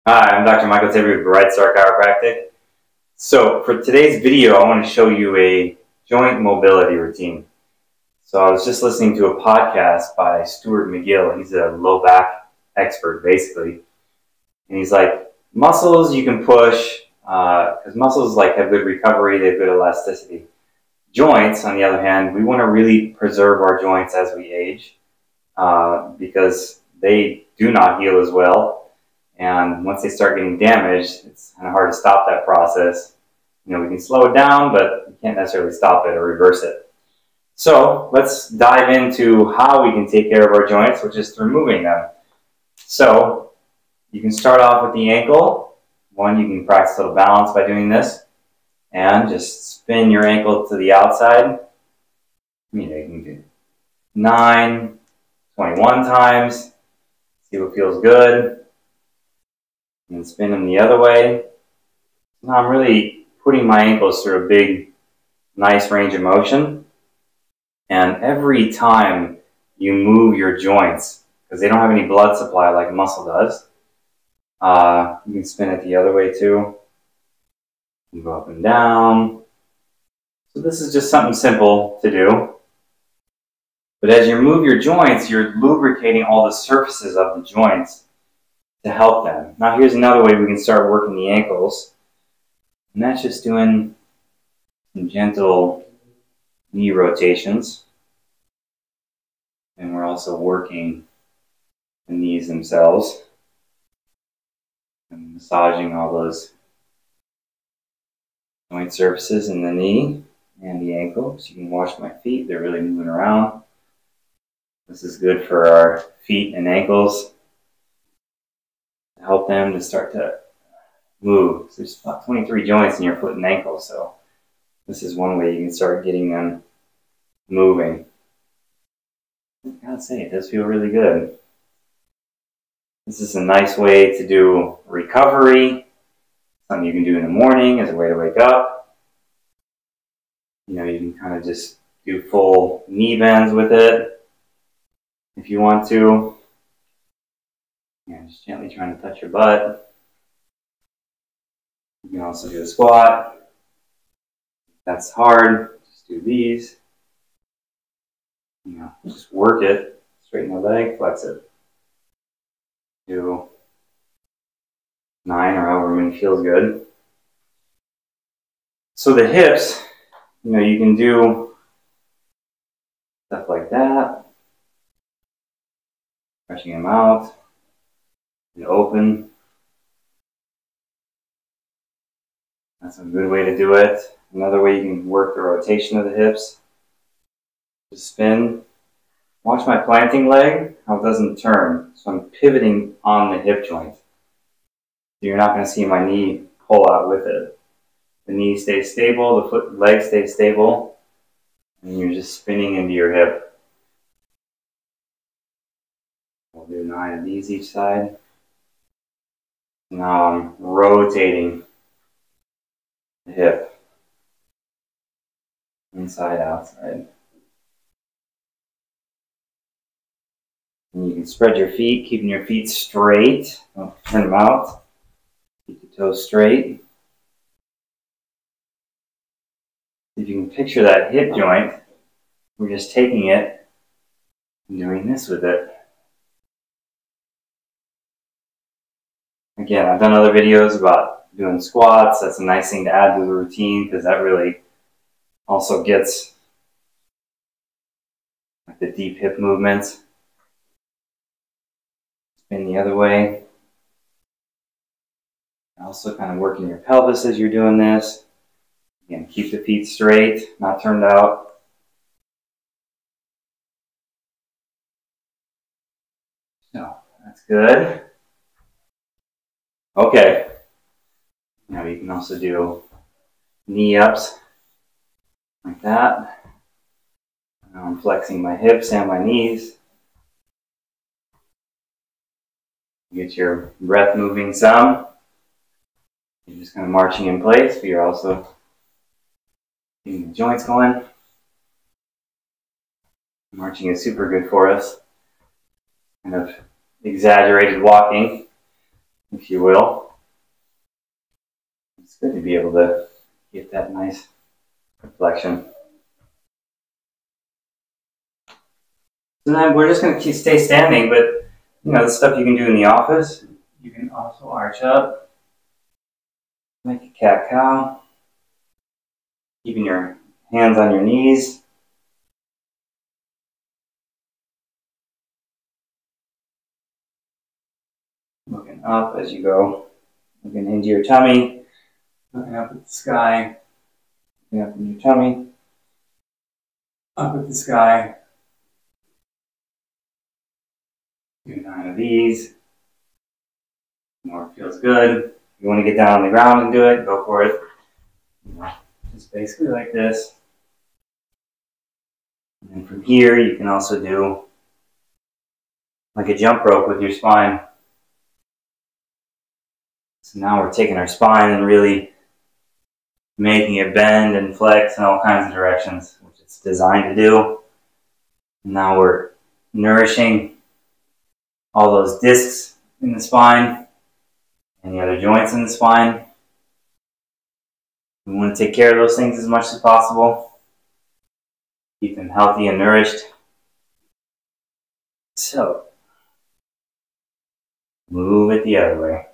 Hi, I'm Dr. Michael Tebbe with Bright Star Chiropractic. So for today's video, I want to show you a joint mobility routine. So I was just listening to a podcast by Stuart McGill. He's a low back expert, basically. And he's like, muscles you can push, because muscles have good recovery, they have good elasticity. Joints, on the other hand, we want to really preserve our joints as we age, because they do not heal as well. And once they start getting damaged, it's kind of hard to stop that process. We can slow it down, but we can't necessarily stop it or reverse it. So let's dive into how we can take care of our joints, which is through moving them. So you can start off with the ankle. One, you can practice a little balance by doing this. And just spin your ankle to the outside. You can do 9, 21 times. See what feels good. And spin them the other way. Now I'm really putting my ankles through a big, nice range of motion. And every time you move your joints, because they don't have any blood supply like muscle does, you can spin it the other way too. You go up and down. So this is just something simple to do. But as you move your joints, you're lubricating all the surfaces of the joints to help them. Now here's another way we can start working the ankles. And that's just doing some gentle knee rotations. And we're also working the knees themselves and massaging all those joint surfaces in the knee and the ankle. So you can watch my feet, they're really moving around. This is good for our feet and ankles, to help them to start to move. So there's about 23 joints in your foot and ankle, so this is one way you can start getting them moving. I gotta say, it does feel really good. This is a nice way to do recovery, something you can do in the morning as a way to wake up. You can kind of just do full knee bends with it if you want to. Just gently trying to touch your butt. You can also do a squat. If that's hard, just do these. Just work it. Straighten the leg, flex it. Do 9 or however many feels good. So the hips, you can do stuff like that. Stretching them out and open. That's a good way to do it. Another way you can work the rotation of the hips. Just spin. Watch my planting leg, how it doesn't turn. So I'm pivoting on the hip joint. You're not going to see my knee pull out with it. The knee stays stable, the leg stays stable, and you're just spinning into your hip. We'll do 9 of these each side. Now I'm rotating the hip. Inside, outside. And you can spread your feet, keeping your feet straight. Don't turn them out. Keep your toes straight. If you can picture that hip joint, we're just taking it and doing this with it. Again, I've done other videos about doing squats. That's a nice thing to add to the routine because that really also gets the deep hip movements. Spin the other way. Also kind of working your pelvis as you're doing this. Again, keep the feet straight, not turned out. So, that's good. Okay. Now you can also do knee ups like that. Now I'm flexing my hips and my knees. Get your breath moving some. You're just kind of marching in place, but you're also getting the joints going. Marching is super good for us. Kind of exaggerated walking. if you will. It's good to be able to get that nice reflection. So then we're just going to stay standing, but you know, the stuff you can do in the office, you can also arch up, like a cat-cow, keeping your hands on your knees. Looking up as you go, looking into your tummy, looking up at the sky, looking up in your tummy, up at the sky. Do 9 of these. More it feels good. If you want to get down on the ground and do it, go for it. Just basically like this. And from here, you can also do like a jump rope with your spine. So now we're taking our spine and really making it bend and flex in all kinds of directions, which it's designed to do. And now we're nourishing all those discs in the spine and the other joints in the spine. We want to take care of those things as much as possible. Keep them healthy and nourished. So, move it the other way.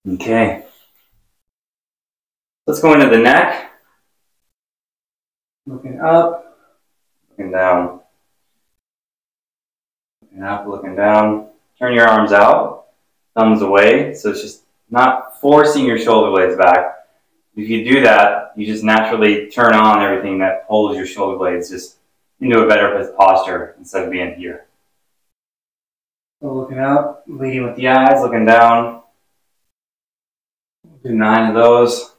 Okay. Let's go into the neck. Looking up, looking down. Looking up, looking down. Turn your arms out, thumbs away. So it's just not forcing your shoulder blades back. If you do that, you just naturally turn on everything that pulls your shoulder blades just into a better posture instead of being here. So looking up, leading with the eyes, looking down. Do 9 of those.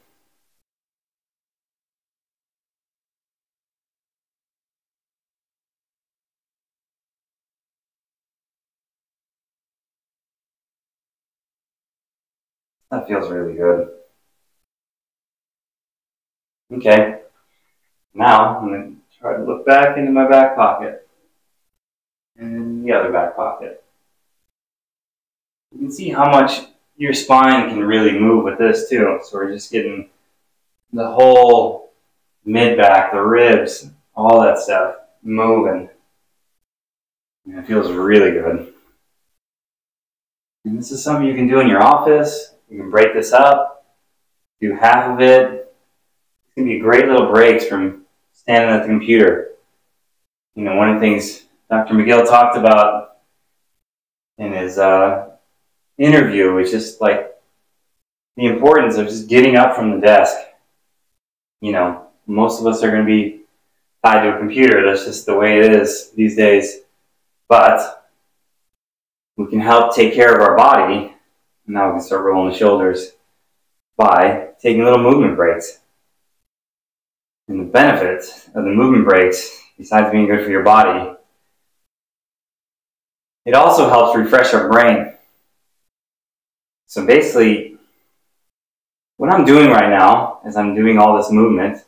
That feels really good. Okay. Now I'm going to try to look back into my back pocket. And the other back pocket. You can see how much your spine can really move with this too. So we're just getting the whole mid-back, the ribs, all that stuff moving. And it feels really good. And this is something you can do in your office. You can break this up, do half of it. It's going to be great little breaks from standing at the computer. You know, one of the things Dr. McGill talked about in his interview was just like the importance of just getting up from the desk. You know, most of us are going to be tied to a computer. That's just the way it is these days. But we can help take care of our body. Now we can start rolling the shoulders by taking little movement breaks. And the benefits of the movement breaks, besides being good for your body, it also helps refresh our brain. So basically, what I'm doing right now is I'm doing all this movement.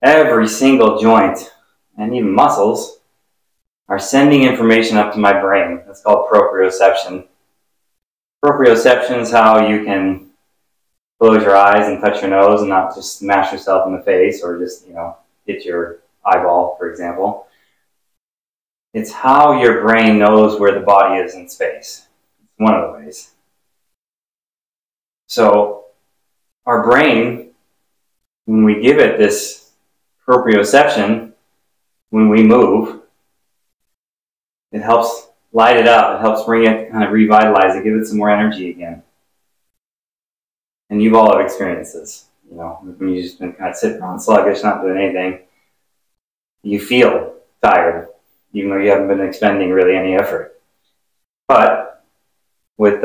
Every single joint and even muscles are sending information up to my brain. That's called proprioception. Proprioception is how you can close your eyes and touch your nose and not just smash yourself in the face or just, you know, hit your eyeball, for example. It's how your brain knows where the body is in space. It's one of the ways. So our brain, when we give it this proprioception, when we move, it helps light it up. It helps bring it, kind of revitalize it, give it some more energy again. And you've all have experienced this. You know, when you've just been kind of sitting around sluggish, not doing anything, you feel tired, even though you haven't been expending really any effort. But with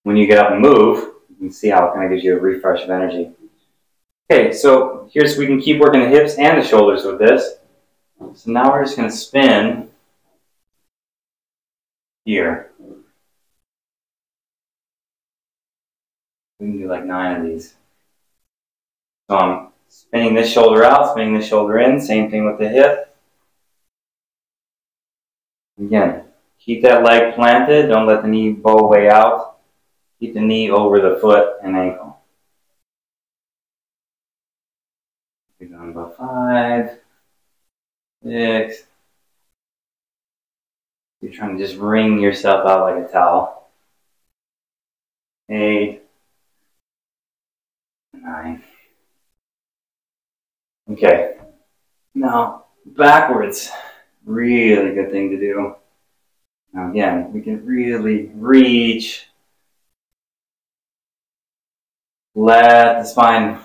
when you get up and move, you can see how it kind of gives you a refresh of energy. Okay, so here's, we can keep working the hips and the shoulders with this. So now we're just going to spin here. We can do like 9 of these. So I'm spinning this shoulder out, spinning this shoulder in. Same thing with the hip. Again, keep that leg planted. Don't let the knee bow way out. Keep the knee over the foot and ankle. We're going about 5, 6. You're trying to just wring yourself out like a towel. 8, 9. Okay. Now, backwards. Really good thing to do. Now again, we can really reach. Let the spine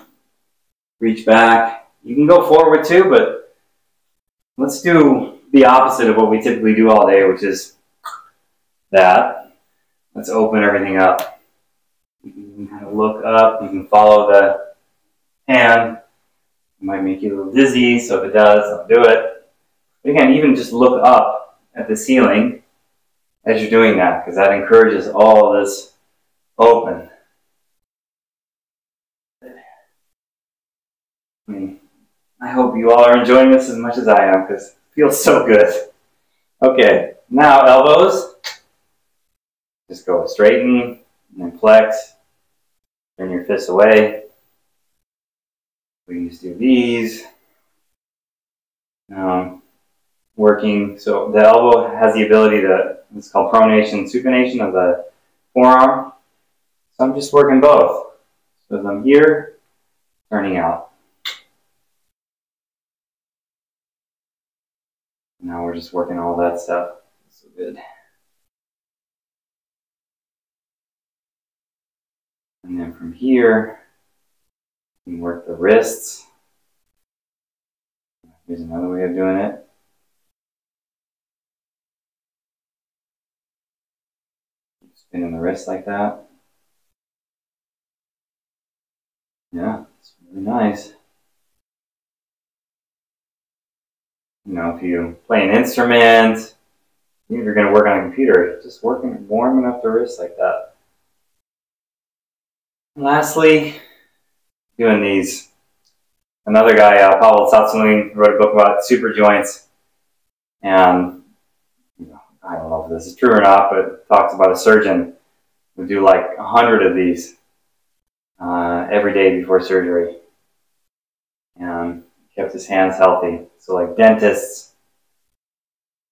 reach back. You can go forward too, but let's do the opposite of what we typically do all day, which is that. Let's open everything up. You can kind of look up. You can follow the hand. It might make you a little dizzy, so if it does, don't do it. But again, even just look up at the ceiling as you're doing that, because that encourages all this open. I hope you all are enjoying this as much as I am, because it feels so good. Okay, now elbows. Just go straighten, and then flex. Turn your fists away. We can just do these. Working, so the elbow has the ability to, it's called pronation, supination of the forearm. So I'm just working both. So as I'm here, turning out. Now we're just working all that stuff. So good. And then from here, you can work the wrists. Here's another way of doing it. Spinning the wrist like that. Yeah, it's really nice. You know, if you play an instrument, you're going to work on a computer, just warming up the wrist like that. And lastly, doing these. Another guy, Pavel Tsatsouline, wrote a book about super joints, and I don't know if this is true or not, but it talks about a surgeon who would do like 100 of these every day before surgery, and kept his hands healthy. So like dentists,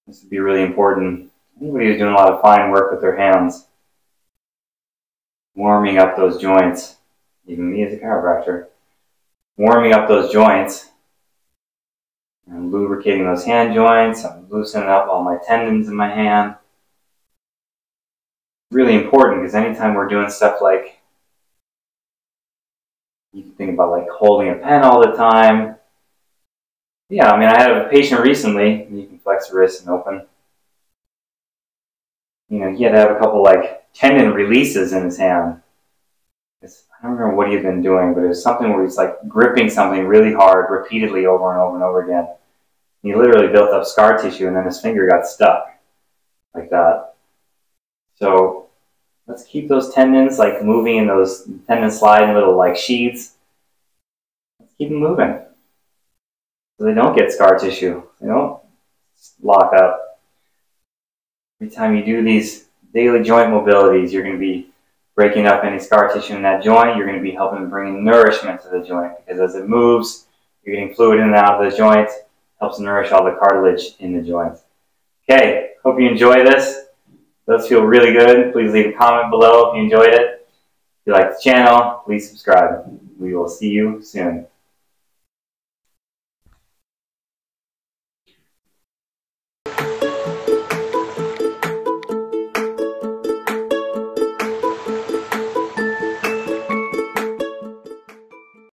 this would be really important. Anybody who's doing a lot of fine work with their hands, warming up those joints, even me as a chiropractor, warming up those joints and lubricating those hand joints. I'm loosening up all my tendons in my hand. Really important, because anytime we're doing stuff like, you can think about like holding a pen all the time. Yeah, I mean, I had a patient recently, you can flex the wrist and open. You know, he had to have a couple like tendon releases in his hand. I don't remember what he had been doing, but it was something where he's like gripping something really hard repeatedly over and over and over again. He literally built up scar tissue, and then his finger got stuck like that. So let's keep those tendons like moving, and those tendons slide in little like sheaths. Let's keep them moving so they don't get scar tissue. They don't lock up. Every time you do these daily joint mobilities, you're going to be breaking up any scar tissue in that joint. You're going to be helping bring nourishment to the joint, because as it moves, you're getting fluid in and out of the joint. Helps nourish all the cartilage in the joint. Okay, hope you enjoy this. It does feel really good. Please leave a comment below if you enjoyed it. If you like the channel, please subscribe. We will see you soon.